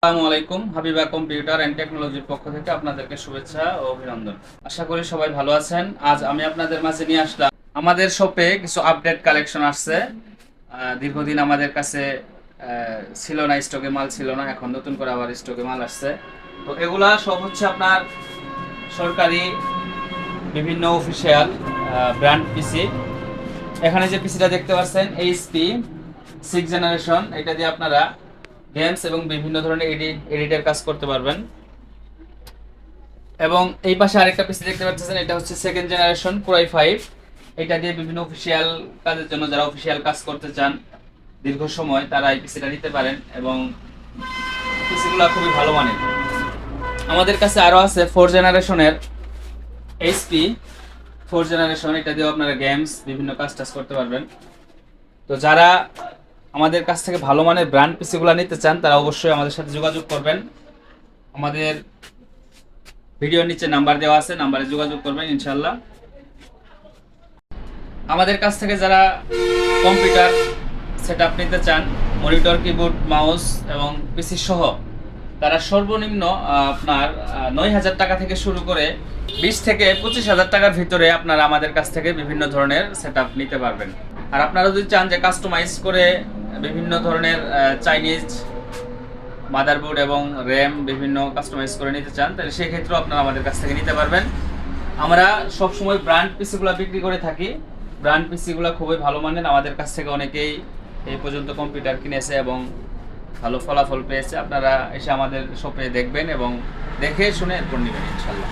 আসসালামু আলাইকুম। Habiba computer and টেকনোলজির পক্ষ থেকে আপনাদেরকে শুভেচ্ছা ও অভিনন্দন। আশা করি সবাই ভালো আছেন। আজ আমি আপনাদের মাঝে নিয়ে আসলাম আমাদের শপে কিছু আপডেট কালেকশন আসছে। দীর্ঘদিন আমাদের কাছে ছিল না, স্টকে মাল ছিল না, এখন নতুন করে আবার স্টকে মাল আসছে। তো এগুলা সব হচ্ছে আপনার সরকারি বিভিন্ন অফিসিয়াল ব্র্যান্ড পিসি। এখানে যে পিসিটা দেখতে পাচ্ছেন এইচপি 6 জেনারেশন, এটা দিয়ে আপনারা গেমস এবং বিভিন্ন ধরনের এডিটের কাজ করতে পারবেন। এবং এই পাশে আরেকটা পিসি দেখতে পাচ্ছেন, এটা হচ্ছে 2nd জেনারেশন কোরাই 5। এটা দিয়ে বিভিন্ন অফিসিয়াল কাজের জন্য, যারা অফিসিয়াল কাজ করতে চান দীর্ঘ সময়, তারা এই পিসিটা নিতে পারেন এবং পিসিগুলো খুবই ভালো মানের। আমাদের কাছে আরও আছে 4 জেনারেশনের এইচপি 4 জেনারেশন, এটা দিয়েও আপনারা গেমস বিভিন্ন কাজ টাজ করতে পারবেন। তো যারা আমাদের কাছ থেকে ভালো মানের ব্র্যান্ড পিসিগুলো নিতে চান, তারা অবশ্যই আমাদের সাথে যোগাযোগ করবেন। আমাদের ভিডিওর নিচে নাম্বার দেওয়া আছে, নাম্বারে যোগাযোগ করবেন ইনশাল্লাহ। আমাদের কাছ থেকে যারা কম্পিউটার সেটআপ নিতে চান, মনিটর, কিবোর্ড, মাউস এবং পিসি সহ, তারা সর্বনিম্ন আপনার 9,000 টাকা থেকে শুরু করে 20 থেকে 25,000 টাকার ভিতরে আপনারা আমাদের কাছ থেকে বিভিন্ন ধরনের সেটআপ নিতে পারবেন। আর আপনারা যদি চান যে কাস্টমাইজ করে বিভিন্ন ধরনের চাইনিজ মাদারবোর্ড এবং র্যাম বিভিন্ন কাস্টমাইজ করে নিতে চান, তাহলে সেই ক্ষেত্রেও আপনারা আমাদের কাছ থেকে নিতে পারবেন। আমরা সবসময় ব্র্যান্ড পিসিগুলো বিক্রি করে থাকি। ব্র্যান্ড পিসিগুলো খুবই ভালো মানের। আমাদের কাছ থেকে অনেকেই এই পর্যন্ত কম্পিউটার কিনেছে এবং ভালো ফলাফল পেয়েছে। আপনারা এসে আমাদের শপে দেখবেন এবং দেখে শুনে এরপর নেবেন ইনশাল্লাহ।